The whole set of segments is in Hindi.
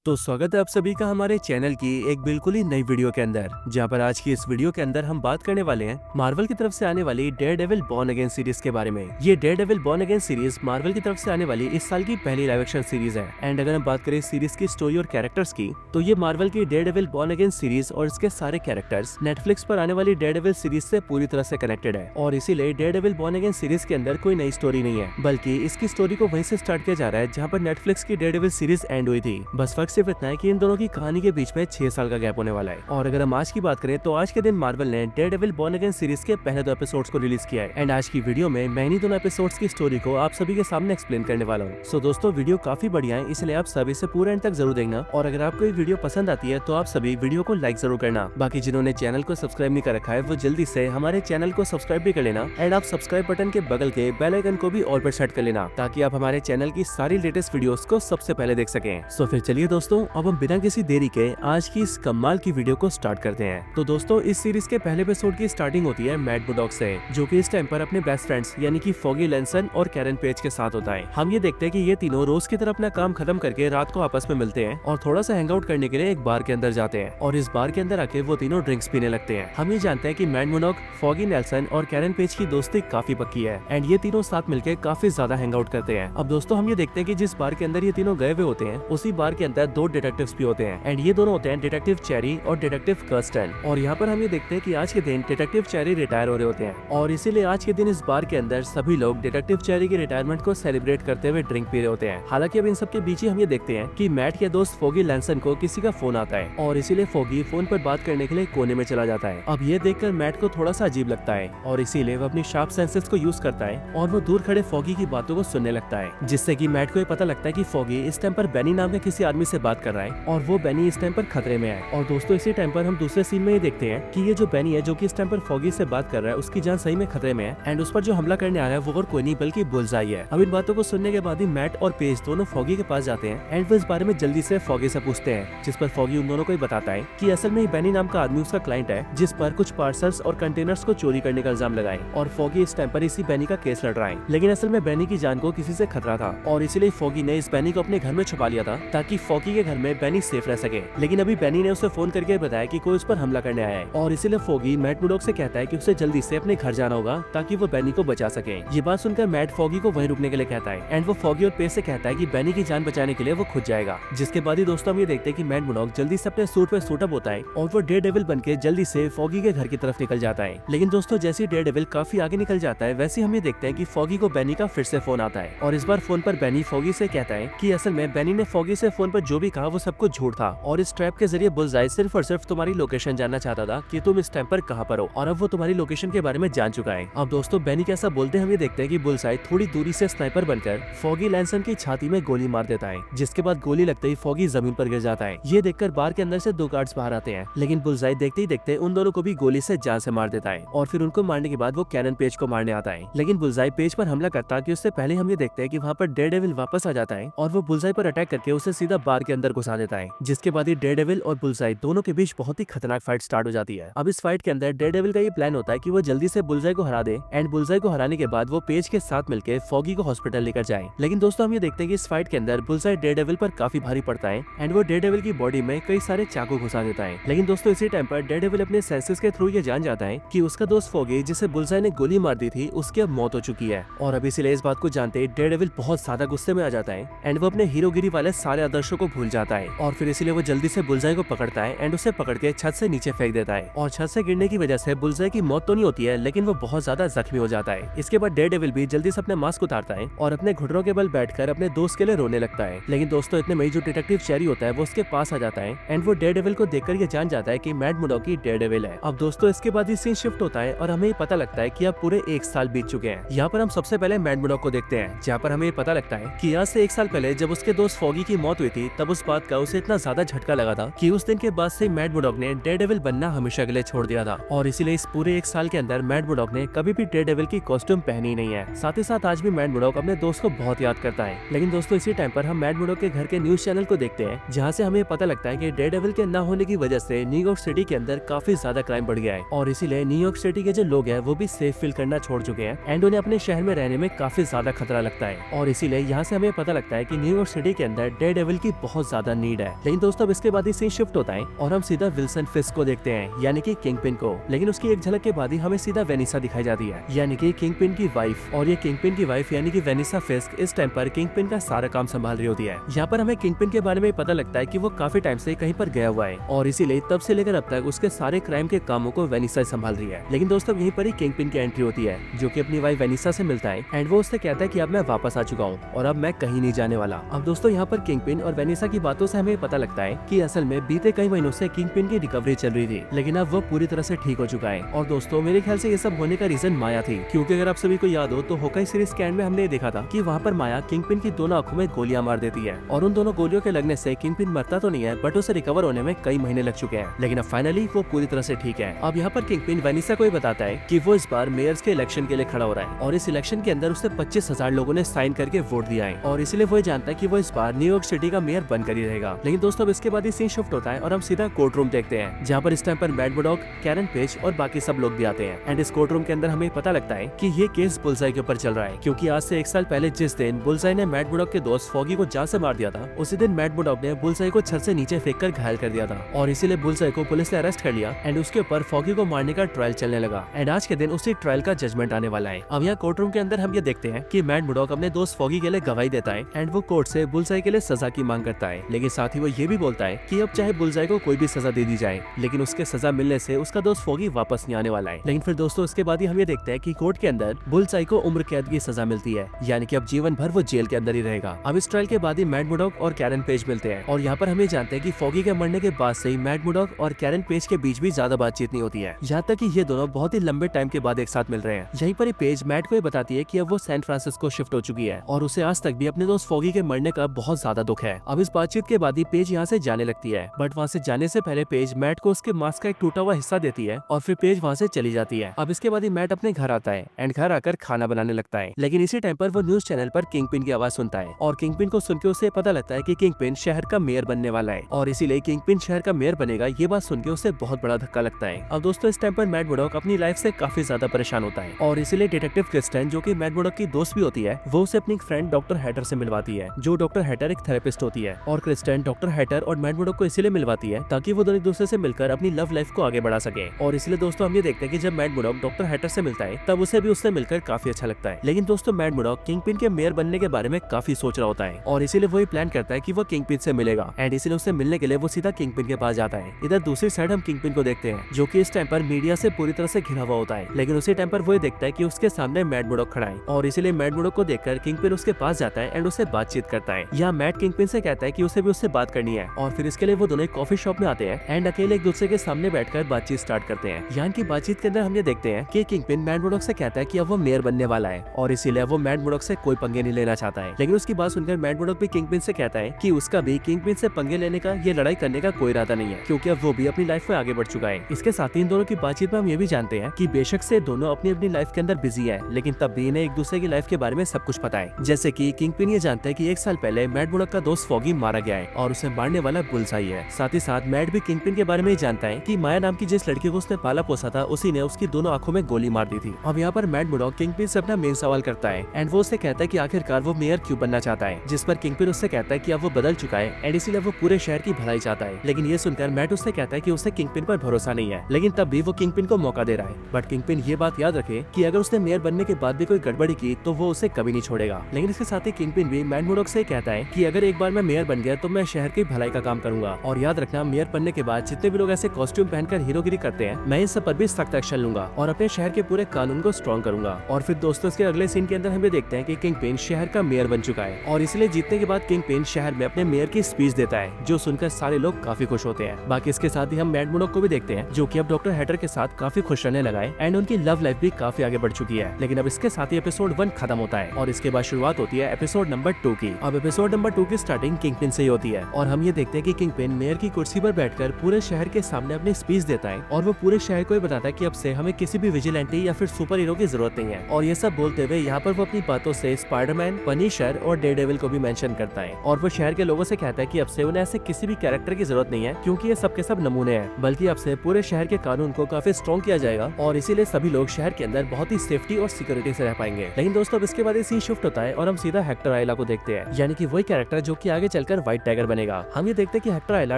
तो स्वागत है आप सभी का हमारे चैनल की एक बिल्कुल ही नई वीडियो के अंदर, जहां पर आज की इस वीडियो के अंदर हम बात करने वाले हैं मार्वल की तरफ से आने वाली डेयरडेविल बॉर्न अगेन सीरीज के बारे में। ये Daredevil born again series Marvel की तरफ से आने वाली इस साल की पहली लाइव एक्शन सीरीज है। एंड अगर हम बात करें इस सीरीज की स्टोरी और कैरेक्टर्स की, तो ये मार्वल की डेयरडेविल बॉर्न अगेन सीरीज और इसके सारे कैरेक्टर्स नेटफ्लिक्स पर आने वाली डेयरडेविल सीरीज से पूरी तरह से कनेक्टेड है। और इसीलिए डेयरडेविल बॉर्न अगेन सीरीज के अंदर कोई नई स्टोरी नहीं है, बल्कि इसकी स्टोरी को वहीं से स्टार्ट किया जा रहा है जहाँ पर नेटफ्लिक्स की डेयरडेविल सीरीज एंड हुई थी। बस फर्क सिर्फ इतना है कि इन दोनों की कहानी के बीच में 6 साल का गैप होने वाला है। और अगर हम आज की बात करें तो आज के दिन मार्वल ने डेयरडेविल बॉर्न अगेन सीरीज के पहले 2 एपिसोड्स को रिलीज किया है। एंड आज की वीडियो में मैं इन्हीं दोनों एपिसोड्स की स्टोरी को आप सभी के सामने एक्सप्लेन करने वाला हूँ। सो दोस्तों, वीडियो काफी बढ़िया है, इसलिए आप सभी से पूरे एंड तक जरूर देखना। और अगर आपको ये वीडियो पसंद आती है तो आप सभी वीडियो को लाइक जरूर करना। बाकी जिन्होंने चैनल को सब्सक्राइब नहीं कर रखा है वो जल्दी से हमारे चैनल को सब्सक्राइब भी कर लेना। एंड आप सब्सक्राइब बटन के बगल के बेल आइकन को भी ऑल पर सेट कर लेना, ताकि आप हमारे चैनल की सारी लेटेस्ट वीडियोस को सबसे पहले देख सकें। सो फिर चलिए दोस्तों, अब हम बिना किसी देरी के आज की इस कमाल की वीडियो को स्टार्ट करते हैं। तो दोस्तों, इस सीरीज के पहले एपिसोड की स्टार्टिंग होती है मैट मुर्डॉक से, जो कि इस टाइम पर अपने बेस्ट फ्रेंड्स यानी कि फॉगी लैंसन और कैरन पेज के साथ होता है। हम ये देखते हैं कि ये तीनों रोज की तरह अपना काम खत्म करके रात को आपस में मिलते हैं और थोड़ा सा हैंग आउट करने के लिए एक बार के अंदर जाते हैं। और इस बार के अंदर आके वो तीनों ड्रिंक्स पीने लगते हैं। हम ये जानते हैं कि मैट मुर्डॉक, फॉगी नेल्सन और कैरन पेज की दोस्ती काफी पक्की है एंड ये तीनों साथ मिलकर काफी ज्यादा हैंग आउट करते हैं। अब दोस्तों, हम ये देखते हैं कि जिस बार के अंदर ये तीनों गए हुए होते हैं, उसी बार के अंदर 2 डिटेक्टिव्स भी होते हैं। एंड ये दोनों होते हैं डिटेक्टिव चेरी और डिटेक्टिव कर्स्टन। और यहाँ पर हम ये देखते हैं कि आज के दिन डिटेक्टिव चेरी रिटायर हो रहे होते हैं और इसीलिए आज के दिन इस बार के अंदर सभी लोग डिटेक्टिव चेरी के रिटायरमेंट को सेलिब्रेट करते हुए ड्रिंक पी रहे होते हैं। हालांकि अब इन सब के बीच ही हम ये देखते हैं कि मैट के दोस्त फॉगी लैंसन को किसी का फोन आता है और इसीलिए फॉगी फोन पर बात करने के लिए कोने में चला जाता है। अब ये देखकर मैट को थोड़ा सा अजीब लगता है और इसीलिए वो अपनी शार्प सेंसेस को यूज करता है और वो दूर खड़े फॉगी की बातों को सुनने लगता है, जिससे कि मैट को ये पता लगता है कि फॉगी इस टाइम पर बेनी नाम के किसी आदमी से बात कर रहा है और वो बेनी इस टाइम पर खतरे में है। और दोस्तों, इसी टाइम पर हम दूसरे सीन में ये देखते हैं कि ये जो बेनी है, जो कि इस टाइम पर फॉगी से बात कर रहा है, उसकी जान सही में खतरे में है एंड उस पर जो हमला करने आ रहा है वो और कोई नहीं बल्कि बुलजाई है। अब इन बातों को सुनने के बाद ही मैट और पेज दोनों फॉगी के पास जाते हैं एंड वो इस बारे में जल्दी से फॉगी से पूछते हैं, जिस पर फॉगी उन दोनों को ही बताता है कि असल में बेनी नाम का आदमी उसका क्लाइंट है, जिस पर कुछ पार्सल्स और कंटेनर्स को चोरी करने का इल्जाम लगाए और फॉगी इस टाइम पर इसी बेनी का केस लड़ रहा है। लेकिन असल में बेनी की जान को किसी से खतरा था और इसीलिए फॉगी ने इस बेनी को अपने घर में छुपा लिया था, ताकि फॉगी के घर में बेनी सेफ रह सके। लेकिन अभी बेनी ने उसे फोन करके बताया कि कोई उस पर हमला करने आया है और इसीलिए फॉगी मैट मुर्डॉक से कहता है कि उसे जल्दी से अपने घर जाना होगा ताकि वो बेनी को बचा सके। ये बात सुनकर मैट फॉगी को वहीं रुकने के लिए कहता है एंड वो फॉगी और पेज से कहता है कि बेनी की जान बचाने के लिए वो खुद जाएगा। जिसके बाद ही दोस्तों हम ये देखते हैं कि मैट मुर्डॉक जल्दी से अपने सूट पे सूट अप होता है और वो डेयरडेविल बनके जल्दी से फॉगी के घर की तरफ निकल जाता है। लेकिन दोस्तों, जैसे डेयरडेविल काफी आगे निकल जाता है, वैसे हम ये देखते हैं कि फॉगी को बेनी का फिर से फोन आता है और इस बार फोन पर बेनी फॉगी से कहता है कि असल में बेनी ने फॉगी से फोन पर जो भी कहा वो सब कुछ झूठ था और इस ट्रैप के जरिए बुलजाई सिर्फ और सिर्फ तुम्हारी लोकेशन जानना चाहता था कि तुम इस टाइम पर कहां पर हो, और अब वो तुम्हारी लोकेशन के बारे में जान चुका है। अब दोस्तों, बेनी कैसा बोलते हैं हम ये देखते हैं कि बुलजाई थोड़ी दूरी से स्नाइपर बनकर फॉगी लैंसन की छाती में गोली मार देता है, जिसके बाद गोली लगते ही फॉगी जमीन पर गिर जाता है। ये देखकर बार के अंदर से 2 गार्ड्स बाहर आते हैं, लेकिन बुलजाई देखते ही देखते उन दोनों को भी गोली से जान से मार देता है और फिर उनको मारने के बाद वो कैरन पेज को मारने आता है। लेकिन बुलजाई पेज पर हमला करता कि उससे पहले हम ये देखते हैं कि वहाँ पर डेयरडेविल वापस आ जाता है और वो बुलजाई पर अटैक करके उसे सीधा बार के अंदर घुसा देता है। जिसके बाद ही डेयरडेविल और बुलजाई दोनों के बीच बहुत ही खतरनाक फाइट स्टार्ट हो जाती है। अब इस फाइट के अंदर डेयरडेविल का ये प्लान होता है कि वो जल्दी से बुलजाई को हरा दे एंड बुलजाई को हराने के बाद वो पेज के साथ मिलकर फॉगी को हॉस्पिटल लेकर जाए। लेकिन दोस्तों, हम ये देखते हैं कि इस फाइट के अंदर बुलजाई डेयरडेविल पर काफी भारी पड़ता है एंड वो डेयरडेविल की बॉडी में कई सारे चाकू घुसा देता है। लेकिन दोस्तों, इसी टाइम पर डेयरडेविल अपने सेंसेस के थ्रू ये जान जाता है कि उसका दोस्त फॉगी, जिसे बुलजाई ने गोली मार दी थी, उसकी अब मौत हो चुकी है। और अब इसीलिए इस बात को जानते डेयरडेविल बहुत ज्यादा गुस्से में आ जाता है एंड वो अपने हीरोगिरी वाले सारे आदर्शों को भूल जाता है और फिर इसीलिए वो जल्दी से बुलजाई को पकड़ता है एंड उसे पकड़ के छत से नीचे फेंक देता है। और छत से गिरने की वजह से बुलजाई की मौत तो नहीं होती है, लेकिन वो बहुत ज्यादा जख्मी हो जाता है। इसके बाद डेयरडेविल भी जल्दी से अपने मास्क उतारता है और अपने घुटनों के बल बैठकर अपने दोस्त के लिए रोने लगता है। लेकिन दोस्तों, इतने में जो डिटेक्टिव चेरी होता है वो उसके पास आ जाता है एंड वो डेयरडेविल को देखकर ये जान जाता है कि मैट मुर्डॉक ही डेयरडेविल है। अब दोस्तों, इसके बाद ही सीन शिफ्ट होता है और हमें पता लगता है कि अब पूरे 1 साल बीत चुके हैं। यहाँ पर हम सबसे पहले मैट मुर्डॉक को देखते हैं, जहाँ पर हमें पता लगता है कि आज से 1 साल पहले जब उसके दोस्त फॉगी की मौत हुई थी, तब उस बात का उसे इतना ज्यादा झटका लगा था कि उस दिन के बाद से मैट मुर्डॉक ने डेयरडेविल बनना हमेशा के लिए छोड़ दिया था और इसीलिए इस पूरे 1 साल के अंदर मैट मुर्डॉक ने कभी भी डेयरडेविल की कॉस्ट्यूम पहनी नहीं है। साथ ही साथ आज भी मैट मुर्डॉक अपने दोस्त को बहुत याद करता है। लेकिन दोस्तों, इसी टाइम पर हम मैट मुर्डॉक के घर के न्यूज चैनल को देखते हैं, जहाँ से हमें पता लगता है कि डेयरडेविल के न होने की वजह से न्यूयॉर्क सिटी के अंदर काफी ज्यादा क्राइम बढ़ गया है और इसीलिए न्यूयॉर्क सिटी के जो लोग हैं वो भी सेफ फील करना छोड़ चुके हैं एंड उन्हें अपने शहर में रहने में काफी ज्यादा खतरा लगता है। और इसीलिए यहाँ से हमें पता लगता है कि न्यूयॉर्क सिटी के अंदर डेयरडेविल की बहुत ज्यादा नीड है। लेकिन दोस्तों अब इसके बाद ही सीन शिफ्ट होता है और हम सीधा विल्सन फिस्क को देखते हैं, यानी कि किंगपिन को। लेकिन उसकी एक झलक के बाद ही हमें सीधा वेनिसा दिखाई जाती है, यानी कि किंगपिन की वाइफ। और ये किंगपिन की वाइफ यानी कि वेनिसा फिस्क इस टाइम पर किंगपिन का सारा काम संभाल रही होती है। यहाँ पर हमें किंगपिन के बारे में पता लगता है कि वो काफी टाइम से कहीं पर गया हुआ है और इसीलिए तब से लेकर अब तक उसके सारे क्राइम के कामों को वेनिसा संभाल रही है। लेकिन दोस्तों यहीं पर ही किंगपिन की एंट्री होती है, जो कि अपनी वाइफ वेनिसा से मिलता है एंड वो उससे कहता है कि अब मैं वापस आ चुका हूँ और अब मैं कहीं नहीं जाने वाला। अब दोस्तों यहाँ पर किंगपिन और वेनिसा की बातों से हमें पता लगता है कि असल में बीते कई महीनों से किंगपिन की रिकवरी चल रही थी, लेकिन अब वो पूरी तरह से ठीक हो चुका है। और दोस्तों मेरे ख्याल से ये सब होने का रीजन माया थी, क्योंकि अगर आप सभी को याद हो तो होकाई सीरीज के एंड में हमने देखा था कि वहाँ पर माया किंगपिन की दोनों आंखों में गोलियां मार देती है और उन दोनों गोलियों के लगने से किंगपिन मरता तो नहीं है, बट उसे रिकवर होने में कई महीने लग चुके हैं। लेकिन अब फाइनली वो पूरी तरह से ठीक है। अब यहाँ पर किंगपिन वेनिसा को बताता है कि वो इस बार मेयर्स के इलेक्शन के लिए खड़ा हो रहा है और इस इलेक्शन के अंदर उससे 25,000 लोगों ने साइन करके वोट दिया है और इसलिए वो जानता है कि वो इस बार न्यूयॉर्क सिटी का मेयर बनकर ही रहेगा। लेकिन दोस्तों अब इसके बाद ही सीन शिफ्ट होता है और हम सीधा कोर्ट रूम देखते हैं, जहाँ पर इस टाइम पर मैड मुर्डॉक, कैरन पेज और बाकी सब लोग भी आते हैं। एंड इस कोर्ट रूम के अंदर हमें पता लगता है कि ये केस बुलसाई के ऊपर चल रहा है, क्योंकि आज से 1 साल पहले जिस दिन बुलसाई ने मैड मुर्डॉक के दोस्त फॉगी को जान से मार दिया था, उसी दिन मैड मुर्डॉक ने बुलसाई को छत से नीचे फेंक कर घायल कर दिया था और इसीलिए बुलसाई को पुलिस ने अरेस्ट कर लिया एंड उसके ऊपर फॉगी को मारने का ट्रायल चलने लगा। एंड आज के दिन उसी ट्रायल का जजमेंट आने वाला है। अब यहाँ कोर्ट रूम के अंदर हम ये देखते हैं कि मैड मुर्डॉक अपने दोस्त फॉगी के लिए गवाही देता है एंड वो कोर्ट से बुलसाई के लिए सजा की मांग करता है। लेकिन साथ ही वो ये भी बोलता है कि अब चाहे बुलसाई को कोई भी सजा दे दी जाए, लेकिन उसके सजा मिलने से उसका दोस्त फॉगी वापस नहीं आने वाला है। लेकिन फिर दोस्तों इसके बाद ही हम ये देखते हैं कि कोर्ट के अंदर बुलसाई को उम्र कैद की सजा मिलती है, यानी कि अब जीवन भर वो जेल के अंदर ही रहेगा। अब इस ट्रायल के बाद ही मैड मुर्डॉक और कैरन पेज मिलते हैं और यहाँ पर हमें जानते हैं कि फॉगी के मरने के बाद से ही मैड मुर्डॉक और कैरन पेज के बीच भी ज्यादा बातचीत नहीं होती है, यहाँ तक कि ये दोनों बहुत ही लंबे टाइम के बाद एक साथ मिल रहे हैं। यहीं पर पेज मैड को बताती है कि अब वो सैन फ्रांसिस्को शिफ्ट हो चुकी है और उसे आज तक भी अपने दोस्त फॉगी के मरने का बहुत ज्यादा दुख है। अब इस बातचीत के बाद ही पेज यहाँ से जाने लगती है, बट वहाँ से जाने से पहले पेज मैट को उसके मास्क का एक टूटा हुआ हिस्सा देती है और फिर पेज वहाँ से चली जाती है। अब इसके बाद ही मैट अपने घर आता है एंड घर आकर खाना बनाने लगता है। लेकिन इसी टाइम पर वो न्यूज चैनल पर किंगपिन की आवाज सुनता है और किंगपिन को सुनकर उसे पता लगता है कि किंगपिन शहर का मेयर बनने वाला है और इसीलिए किंगपिन शहर का मेयर बनेगा। ये बात सुनकर उसे बहुत बड़ा धक्का लगता है। अब दोस्तों इस टाइम पर मैड मुर्डॉक अपनी लाइफ से काफी ज्यादा परेशान होता है और इसीलिए डिटेक्टिव क्रिस्टन, जो कि मैड मुर्डॉक की दोस्त भी होती है, वो उसे अपनी फ्रेंड डॉक्टर हैटर से मिलवाती है, जो डॉक्टर हैटर एक थेरेपिस्ट होती है। और क्रिस्टन डॉक्टर हैटर और मैड मुर्डॉक को इसीलिए मिलवाती है ताकि वो दोनों एक दूसरे से मिलकर अपनी लव लाइफ को आगे बढ़ा सके। और इसलिए दोस्तों हम ये देखते हैं कि जब मैड मुर्डॉक डॉक्टर हैटर से मिलता है तब उसे भी उससे मिलकर काफी अच्छा लगता है। लेकिन दोस्तों मैड मुर्डॉक किंगपिन के मेयर बनने के बारे में काफी सोच रहा होता है और इसीलिए वही प्लान करता है कि वो किंगपिन से मिलेगा एंड इसीलिए उससे मिलने के लिए वो सीधा किंगपिन के पास जाता है। इधर दूसरी साइड हम किंगपिन को देखते हैं, जो कि इस टाइम पर मीडिया से पूरी तरह से घिरा हुआ होता है। लेकिन उसी टाइम पर वो देखता है कि उसके सामने मैड मुर्डॉक खड़ा है और इसीलिए मैड मुर्डॉक को देखकर किंगपिन उसके पास जाता है एंड उससे बातचीत करता है। यहाँ मैड किंगपिन से कहता है कि उसे भी उससे बात करनी है और फिर इसके लिए वो दोनों कॉफी शॉप में आते हैं एंड अकेले एक दूसरे के सामने बैठकर बातचीत स्टार्ट करते हैं। यहाँ की बातचीत के अंदर हम ये देखते हैं कि किंगपिन मैड मुर्डॉक से कहता है कि अब वो मेयर बनने वाला है और इसीलिए वो मैड मुर्डॉक से कोई पंगे नहीं लेना चाहता है। लेकिन उसकी बात सुनकर मैड मुर्डॉक भी किंगपिन से कहता है कि उसका भी किंगपिन से पंगे लेने का, ये लड़ाई करने का कोई इरादा नहीं है, क्योंकि अब वो भी अपनी लाइफ में आगे बढ़ चुका है। इसके साथ ही इन दोनों की बातचीत में हम ये भी जानते हैं कि बेशक से दोनों अपनी अपनी लाइफ के अंदर बिजी है, लेकिन तब भी इन्हें एक दूसरे की लाइफ के बारे में सब कुछ पता है। जैसे कि किंगपिन ये जानता है कि 1 साल पहले मैड मुर्डॉक का दोस्त फॉगी मारा गया है और उसे मारने वाला बुलसाई है। साथ ही साथ मैड भी किंगपिन के बारे में जानता है कि माया नाम की जिस लड़की को उसने पाला पोसा था, उसी ने उसकी दोनों आंखों में गोली मार दी थी। अब यहाँ पर मैड मुर्डॉक किंगपिन से अपना मेन सवाल करता है एंड वो उससे कहता है कि आखिरकार वो मेयर क्यों बनना चाहता है, जिस पर किंगपिन उससे कहता है कि अब वो बदल चुका है एंड इसीलिए वो पूरे शहर की भलाई चाहता है। लेकिन ये सुनकर मैड उससे कहता है कि उसे किंगपिन पर भरोसा नहीं है, लेकिन तब भी वो किंगपिन को मौका दे रहा है। बट किंगपिन ये बात याद रखे कि अगर उसने मेयर बनने के बाद भी कोई गड़बड़ी की तो वो उसे कभी नहीं छोड़ेगा। लेकिन इसके साथ ही किंगपिन भी मैड मुर्डॉक से कहता है कि अगर एक बार मैं मेयर बन गया तो मैं शहर की भलाई का काम करूंगा और याद रखना, मेयर बनने के बाद जितने भी लोग ऐसे कॉस्ट्यूम पहनकर हीरोगिरी करते हैं, मैं इन सब पर भी सख्त एक्शन लूंगा और अपने शहर के पूरे कानून को स्ट्रॉन्ग करूंगा। और फिर दोस्तों इसके अगले सीन के अंदर हमें देखते हैं कि किंगपिन शहर का मेयर बन चुका है और इसलिए जीतने के बाद किंगपिन शहर में अपने मेयर की स्पीच देता है, जो सुनकर सारे लोग काफी खुश होते हैं। बाकी इसके साथ ही हम मैड मुर्डॉक को भी देखते हैं, जो कि अब डॉक्टर हैटर के साथ काफी खुश रहने लगा है एंड उनकी लव लाइफ भी काफी आगे बढ़ चुकी है। लेकिन अब इसके साथ ही एपिसोड 1 खत्म होता है और इसके बाद शुरुआत होती है एपिसोड नंबर 2 की। अब एपिसोड नंबर 2 की स्टार्टिंग किंगपिन से ही होती है और हम ये देखते हैं कि किंगपिन मेयर की कुर्सी पर बैठकर पूरे शहर के सामने अपनी स्पीच देता है और वो पूरे शहर को बताता है कि अब से हमें किसी भी विजिलेंटी या फिर सुपर हीरो की जरूरत नहीं है। और ये सब बोलते हुए यहाँ पर वो अपनी बातों से स्पाइडरमैन, पनिशर और डेयरडेविल को भी मेंशन करता है और वो शहर के लोगों से कहता है कि अब से उन्हें ऐसे किसी भी कैरेक्टर की जरूरत नहीं है, क्योंकि ये सब के सब नमूने हैं, बल्कि अब से पूरे शहर के कानून को काफी स्ट्रॉन्ग किया जाएगा और इसीलिए सभी लोग शहर के अंदर बहुत ही सेफ्टी और सिक्योरिटी से रह पाएंगे। लेकिन दोस्तों अब इसके बाद सीन शिफ्ट होता है और हम सीधा हेक्टर आइला को देखते हैं, यानी कि वही कैरेक्टर जो कि आगे चलकर व्हाइट टाइगर बनेगा। हम ये देखते हैं कि हेक्टर आयला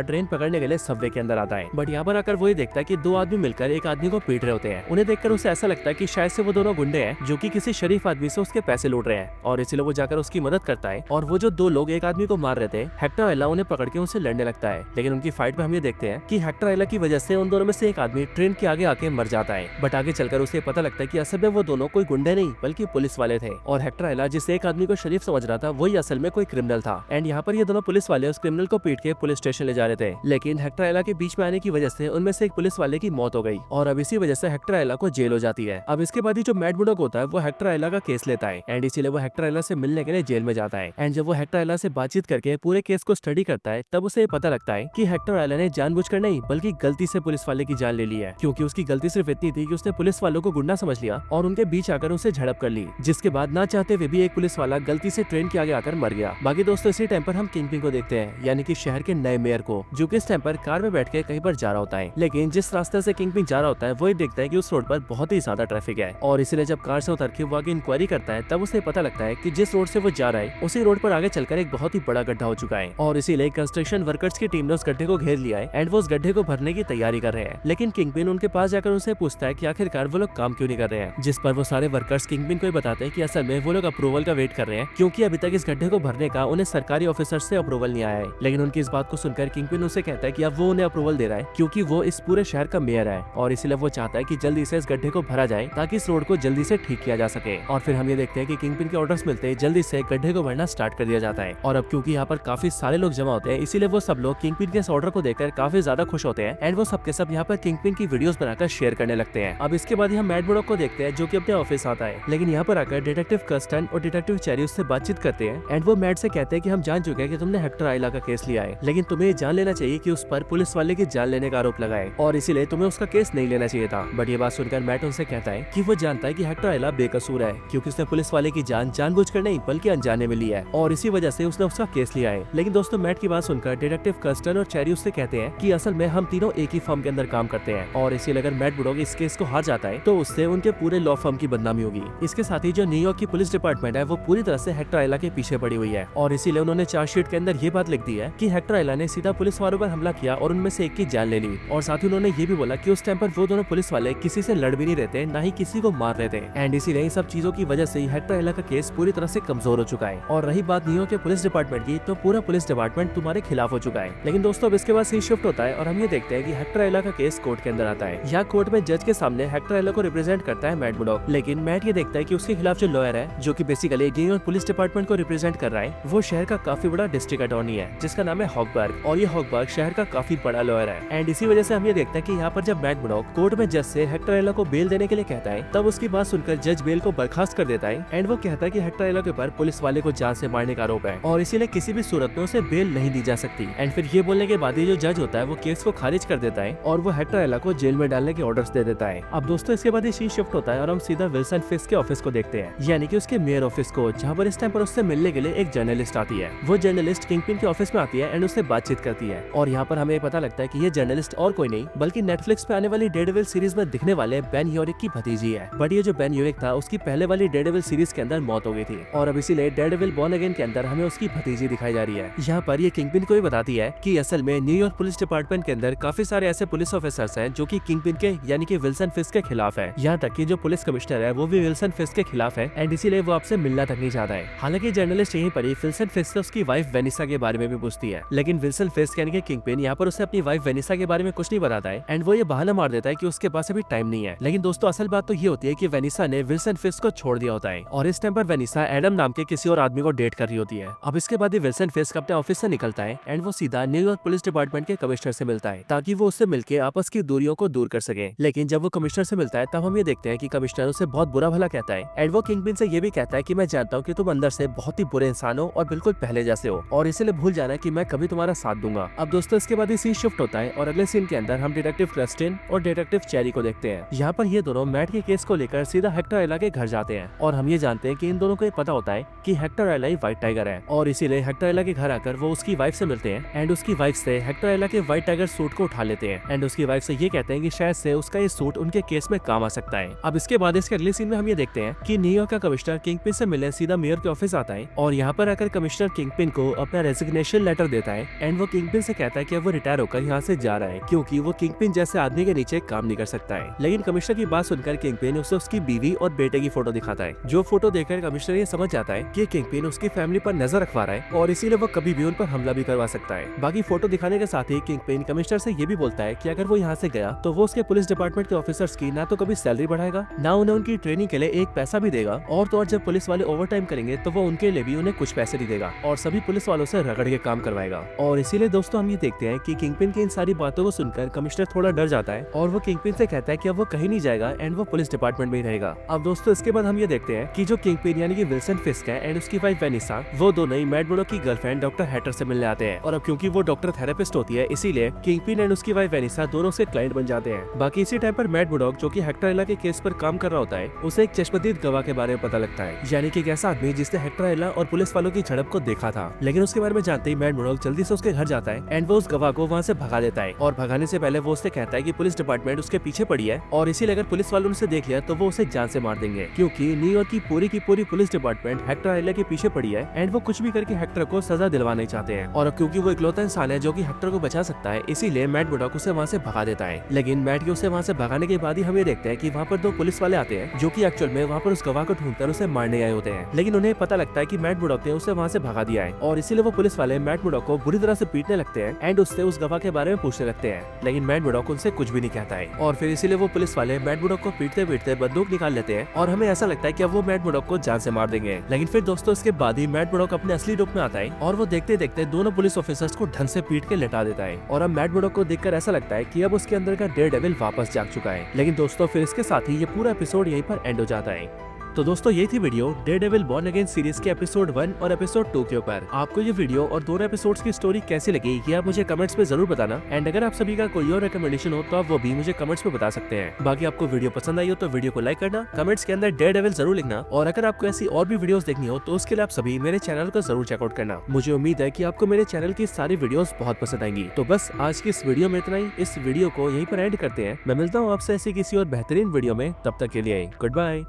ट्रेन पकड़ने के लिए सबवे के अंदर आता है, बट यहाँ पर आकर वो ये देखता है कि दो आदमी मिलकर एक आदमी को पीट रहे होते हैं। उन्हें देखकर उसे ऐसा लगता है कि शायद से वो दोनों गुंडे हैं जो कि किसी शरीफ आदमी से उसके पैसे लूट रहे हैं, और इसलिए वो जाकर उसकी मदद करता है। और वो जो दो लोग एक आदमी को मार रहे थे, हेक्टर आयला उन्हें पकड़ के उनसे लड़ने लगता है। लेकिन उनकी फाइट में हम ये देखते हैं कि हेक्टर आयला की वजह से उन दोनों में से एक आदमी ट्रेन के आगे आके मर जाता है। बट आगे चलकर उसे पता लगता है कि असल में वो दोनों कोई गुंडे नहीं बल्कि पुलिस वाले थे, और हेक्टर आयला जिस एक आदमी को शरीफ समझ रहा था वही असल में कोई क्रिमिनल था। एंड यहाँ पर ये दोनों पुलिस वाले उस क्रिमिनल को पीट के पुलिस स्टेशन ले जा रहे थे, लेकिन हेक्टर आयला के बीच में आने की वजह से उनमें से एक पुलिस वाले की मौत हो गई, और अब इसी वजह से हेक्टर आयला को जेल हो जाती है। अब इसके बाद ही जो मैड बुलडॉग होता है वो हेक्टर आयला का केस लेता है, एंड इसीलिए वो हेक्टर आयला से मिलने के लिए जेल में जाता है। एंड जब वो हेक्टर आयला से बातचीत करके पूरे केस को स्टडी करता है, तब उसे पता लगता है कि हेक्टर आयला ने जानबूझकर नहीं बल्कि गलती से पुलिस वाले की जान ले ली है, क्योंकि उसकी गलती सिर्फ इतनी थी कि उसने पुलिस वालों को गुंडा समझ लिया और उनके बीच आकर उसे झड़प कर ली, जिसके बाद ना चाहते हुए भी एक पुलिस वाला गलती से ट्रेन के आगे आकर मर गया। बाकी दोस्तों इसी टाइम पर हम किंगपिन को देखते हैं, यानी कि शहर के नए मेयर को, जो कि इस टाइम पर कार में बैठ के कहीं पर जा रहा होता है। लेकिन जिस रास्ते से किंगपिन जा रहा होता है वही देखता है कि उस रोड पर बहुत ही ज्यादा ट्रैफिक है, और इसलिए जब कार से उतर के वो आगे इंक्वायरी करता है तब उसे पता लगता है कि जिस रोड से वो जा रहा है उसी रोड पर आगे चलकर एक बहुत ही बड़ा गड्ढा हो चुका है, और इसीलिए कंस्ट्रक्शन वर्कर्स की टीम ने उस गड्ढे को घेर लिया है एंड वो उस गड्ढे को भरने की तैयारी कर रहे हैं। लेकिन किंगपिन उनके पास जाकर उनसे पूछता है कि आखिरकार वो लोग काम क्यों नहीं कर रहे हैं, जिस पर वो सारे वर्कर्स किंगपिन को बताते हैं कि असल में वो लोग अप्रूवल का वेट कर रहे हैं, क्योंकि अभी तक इस गड्ढे को भरने का उन्हें सरकारी ऑफिसर से अप्रूवल नहीं आया है। लेकिन उनकी इस बात को सुनकर किंगपिन उनसे कहता है कि अब वो उन्हें अप्रूवल दे रहा है, क्योंकि वो इस पूरे शहर का मेयर है, और इसीलिए वो चाहता है कि जल्दी से इस गड्ढे को भरा जाए ताकि इस रोड को जल्दी से ठीक किया जा सके। और फिर हम ये देखते हैं कि किंगपिन के ऑर्डर्स मिलते ही जल्दी से गड्ढे को भरना स्टार्ट कर दिया जाता है। और अब क्योंकि यहाँ पर काफी सारे लोग जमा होते हैं, इसीलिए वो सब लोग किंगपिन के इस ऑर्डर को देखकर काफी ज्यादा खुश होते हैं, एंड वो सबके सब यहाँ पर किंगपिन की वीडियोस बनाकर शेयर करने लगते हैं। अब इसके बाद हम मैड बुलडॉग को देखते हैं जो कि अपने ऑफिस आता है, लेकिन यहाँ पर आकर डिटेक्टिव कर्स्टन और डिटेक्टिव चेरी उससे बातचीत करते हैं, एंड वो मैड से कहते हैं कि हम जान चुके हैं कि तुमने हेक्टर आयला का केस लिया है, लेकिन तुम्हें ये जान लेना चाहिए कि उस पर पुलिस वाले की जान लेने का आरोप लगा है, और इसीलिए तुम्हें उसका केस नहीं लेना चाहिए था। बट ये बात सुनकर मैट उनसे कहता है कि वो जानता है कि हेक्टर आयला बेकसूर है, क्योंकि उसने पुलिस वाले की जान जानबूझकर नहीं बल्कि अनजाने में ली है, और इसी वजह से उसने उसका केस लिया है। लेकिन दोस्तों मैट की बात सुनकर डिटेक्टिव कर्स्टन और चेरी उससे कहते हैं कि असल में हम तीनों एक ही फर्म के अंदर काम करते हैं, और इसीलिए अगर मैट बुलडॉग इस केस को हार जाता है तो उससे उनके पूरे लॉ फर्म की बदनामी होगी। इसके साथ ही जो न्यूयॉर्क की पुलिस डिपार्टमेंट है वो पूरी तरह से हेक्टर आयला के पीछे पड़ी हुई है, और इसीलिए उन्होंने चार्जशीट के अंदर ये बात लिख दी है कि हेक्टर आयला ने सीधा पुलिस वालों पर हमला किया और उनमें से एक की जान ले ली, और साथ ही उन्होंने ये भी बोला कि उस टाइम पर वो दोनों पुलिस वाले किसी से लड़ भी नहीं रहते, ना ही किसी को मार रहे थे, एंड इसीलिए इन सब चीजों की वजह से ही हेक्टर आयला का केस पूरी तरह से कमजोर हो चुका है। और रही बात न्यूयॉर्क के पुलिस डिपार्टमेंट की, तो पूरा पुलिस डिपार्टमेंट तुम्हारे खिलाफ हो चुका है। लेकिन दोस्तों अब इसके बाद सीन शिफ्ट होता है और हम ये देखते हैं कि हेक्टर आयला का केस कोर्ट के अंदर आता है। यहाँ कोर्ट में जज के सामने हेक्टर आयला को रिप्रेजेंट करता है मैट बुलडॉग, लेकिन मैट ये देखता है कि उसके खिलाफ जो लॉयर है जो कि बेसिकली न्यूयॉर्क पुलिस डिपार्टमेंट को रिप्रेजेंट कर रहा है, वो शहर का काफी बड़ा डिस्ट्रिक्ट अटॉर्नी है जिसका नाम है हॉगबर्ग, और ये हॉगबर्ग शहर का काफी बड़ा लॉयर है। एंड इसी वजह से हम ये देखते हैं कि यहाँ पर जब मैट बुलडॉग कोर्ट में जज से हेक्टर आयला को बेल देने के लिए कहता है, तब उसकी बात सुनकर जज बेल को बर्खास्त कर देता है, एंड वो कहता है कि हेक्टर आयला के ऊपर पुलिस वाले को जान से मारने का आरोप है, और इसीलिए किसी भी सूरत में उसे बेल नहीं दी जा सकती। एंड फिर ये बोलने के बाद ही जो जज होता है वो केस को खारिज कर देता है, और वो हेक्टर आयला को जेल में डालने के ऑर्डर्स दे देता है। अब दोस्तों इसके बाद सीन शिफ्ट होता है और हम सीधा विल्सन फिस्क के ऑफिस को देखते हैं, यानी कि उसके मेयर ऑफिस को, जहाँ पर इस टाइम पर उससे मिलने के लिए एक जर्नलिस्ट आती है। वो जर्नलिस्ट किंगपिन के ऑफिस में आती है एंड उससे बातचीत करती है, और यहाँ पर हमें पता लगता है कि ये जर्नलिस्ट और कोई नहीं बल्कि नेटफ्लिक्स पे आने वाली डेयरडेविल सीरीज में दिखने वाले बेन यूरिक की भतीजी है। बट ये जो बेन यूरिक था उसकी पहले वाली डेयरडेविल सीरीज के अंदर मौत हो गई थी, और अब इसीलिए डेयरडेविल बॉर्न अगेन के अंदर हमें उसकी भतीजी दिखाई जा रही है। यहाँ पर ये किंगपिन को भी बताती है कि असल में न्यूयॉर्क पुलिस डिपार्टमेंट के अंदर काफी सारे ऐसे पुलिस ऑफिसर्स हैं जो कि किंगपिन के यानी कि विल्सन फिस्क के खिलाफ है। यहाँ तक कि जो पुलिस कमिश्नर है वो भी विल्सन फिस्क के खिलाफ है, एंड इसीलिए वो आपसे मिलना तक नहीं चाहता है। हालांकि जर्नलिस्ट यहीं पर ही विल्सन फिस्क से उसकी वाइफ वेनिसा के बारे में भी पूछती है, लेकिन विल्सन फिस्क यानी कि किंगपिन यहाँ पर उसे अपनी वाइफ वेनिसा के बारे में कुछ नहीं बताता है, एंड वो ये बहाना मार देता है कि उसके पास अभी टाइम नहीं है। लेकिन दोस्तों असल बात तो ये होती है कि वेनिसा ने विल्सन फिस्क को छोड़ दिया होता है, और इस टाइम पर वेनिसा एडम नाम के किसी और आदमी को डेट कर रही होती है। अब इसके बाद ही विल्सन फिस्क अपने ऑफिस से निकलता है एंड वो सीधा न्यूयॉर्क पुलिस डिपार्टमेंट के कमिश्नर से मिलता है ताकि वो उससे मिलकर आपस की दूरियों को दूर कर सके। लेकिन जब वो कमिश्नर से मिलता है तब हम ये देखते हैं कि कमिश्नर उसे बहुत बुरा भला कहता है, एंड वो किंगपिन से ये भी कहता है कि मैं जानता हूँ कि तुम अंदर से बहुत ही बुरे इंसान हो और बिल्कुल पहले जैसे हो, और इसलिए भूल जाना कि मैं कभी तुम्हारा साथ दूंगा। अब दोस्तों इसके बाद ही सीन शिफ्ट होता है और अगले सीन के अंदर हम डिटेक्टिव कर्स्टन और डिटेक्टिव चेरी को देखते हैं। यहाँ पर ये दोनों मैट के केस को लेकर सीधा हेक्टर आयला के घर जाते हैं, और हम ये जानते हैं कि इन दोनों को ये पता होता है कि हेक्टर आयला ही व्हाइट टाइगर है, और इसीलिए हेक्टर आयला के घर आकर वो उसकी वाइफ से मिलते हैं, एंड उसकी वाइफ से हेक्टर आयला के व्हाइट टाइगर सूट को उठा लेते हैं, एंड उसकी वाइफ से ये कहते हैं कि शायद से उसका ये सूट उनके केस में काम आ सकता है। अब इसके बाद इसके अगले सीन में हम ये देखते हैं कि न्यूयॉर्क का कमिश्नर किंगपिन से मिलने सीधा मेयर के ऑफिस आता है, और यहाँ पर आकर कमिश्नर किंगपिन को अपना रेजिग्नेशन लेटर देता है एंड वो किंगपिन से कहता है कि वो रिटायर होकर यहाँ से जा रहा है क्योंकि वो किंगपिन जैसे आदमी के नीचे काम नहीं कर सकता है। लेकिन कमिश्नर की बात सुनकर किंगपिन उसे उसकी बीवी और बेटे की फोटो दिखाता है। जो फोटो देखकर कमिश्नर ये समझ जाता है कि किंगपिन उसकी फैमिली पर नजर रखवा रहा है और इसीलिए वो कभी भी उन पर हमला भी करवा सकता है। बाकी फोटो दिखाने के साथ ही किंगपिन कमिश्नर से ये भी बोलता है कि अगर वो यहाँ से गया तो वो उसके पुलिस डिपार्टमेंट के ऑफिसर्स की ना तो कभी सैलरी बढ़ाएगा, ना उन्हें उनकी ट्रेनिंग के लिए एक पैसा भी देगा, और तो और जब पुलिस वाले ओवर टाइम करेंगे तो वो उनके लिए भी उन्हें कुछ पैसे नहीं देगा और सभी पुलिस वालों से रगड़ के काम करवाएगा। और इसीलिए दोस्तों हम ये देखते हैं कि किंगपिन की इन सारी बातों को सुनकर कमिश्नर थोड़ा डर जाता है और वो किंगपिन से कहता है कि अब वो कहीं नहीं जाएगा एंड वो पुलिस डिपार्टमेंट में ही रहेगा। अब दोस्तों इसके बाद हम ये देखते हैं कि जो किंगपिन यानी कि विल्सन फिस्क है एंड उसकी वाइफ वेनिसा, वो दोनों ही मैड बुडॉक की गर्लफ्रेंड डॉक्टर हैटर से मिलने आते हैं। और अब क्योंकि वो डॉक्टर थेरेपिस्ट होती है इसीलिए किंगपिन एंड उसकी वाइफ वेनिसा दोनों उसके क्लाइंट बन जाते हैं। बाकी इसी टाइम पर मैड बुडॉक जो कि हेक्टर एला के केस पर काम कर रहा होता है उसे एक चश्मदीद गवाह के बारे में पता लगता है, यानी कि एक ऐसा आदमी जिसने हेक्टर एला और पुलिस वालों की झड़प को देखा था। लेकिन उसके बारे में जानते ही मैड बुडॉक जल्दी से उसके घर जाता है एंड वो उस गवाह को वहाँ से भगा देता है। और भगाने से पहले वो उससे कहता है कि पुलिस डिपार्टमेंट उसके पीछे पड़ी है और इसीलिए अगर पुलिस वालों ने उसे देख लिया तो वो उसे जान से मार देंगे, क्योंकि न्यूयॉर्क की पूरी पुलिस डिपार्टमेंट हेक्टर एला के पीछे पड़ी है एंड वो कुछ भी करके हेक्टर को सजा दिलवाना चाहते हैं। और क्योंकि वो इकलौता इंसान है जो कि हेक्टर को बचा सकता है इसीलिए मैड बुडॉक उसे वहाँ से भगा देता है। लेकिन मैड के उसे वहाँ से भगाने के बाद ही हम ये देखते हैं कि वहाँ पर दो पुलिस वाले आते हैं जो कि एक्चुअल में वहाँ पर उस गवाह को ढूंढकर उसे मारने आए होते हैं। लेकिन उन्हें पता लगता है कि मैड बुडॉक ने उसे वहाँ से भगा दिया है और इसीलिए वो पुलिस वाले मैड बुडॉक को बुरी तरह से पीटने लगते हैं एंड उससे उस गवाह के बारे में पूछने लगते हैं। लेकिन मैड बुडॉक उनसे कुछ भी नहीं कहता है और फिर इसीलिए वो पुलिस वाले मैड बुडॉक को पीटते पीटते बंदूक निकाल लेते हैं और हमें ऐसा लगता है कि अब वो मैड बुडॉक को जान से मार देंगे। लेकिन फिर दोस्तों इसके बाद ही मैड बुडॉक अपने असली रूप में आता है और वो देखते देखते दोनों पुलिस ऑफिसर्स को ढंग से पीट के लेटा देता है। और अब मैड बुडॉक को देखकर ऐसा लगता है कि अब उसके अंदर का डेयरडेविल वापस जाग चुका है। लेकिन दोस्तों फिर इसके साथ ही ये पूरा एपिसोड यहीं पर एंड हो जाता है। तो दोस्तों ये थी video Daredevil born again series के एपिसोड 1 और एपिसोड 2 के ऊपर। आपको ये वीडियो और दोनों एपिसोड्स की स्टोरी कैसी लगी ये आप मुझे कमेंट्स में जरूर बताना एंड अगर आप सभी का कोई और रिकमेंडेशन हो तो आप वो भी मुझे कमेंट्स में बता सकते हैं। बाकी आपको वीडियो पसंद आई हो तो वीडियो को लाइक करना, कमेंट्स के अंदर डेयरडेविल जरूर लिखना और अगर आपको ऐसी और भी वीडियोस देखनी हो तो उसके लिए आप सभी मेरे चैनल को जरूर चेकआउट करना। मुझे उम्मीद है कि आपको मेरे चैनल की सारी वीडियोस बहुत पसंद आएंगी। तो बस आज की इस वीडियो में इतना ही। इस वीडियो को यहीं पर एंड करते हैं। मैं मिलता हूँ आपसे ऐसी किसी और बेहतरीन वीडियो में, तब तक के लिए गुड बाय।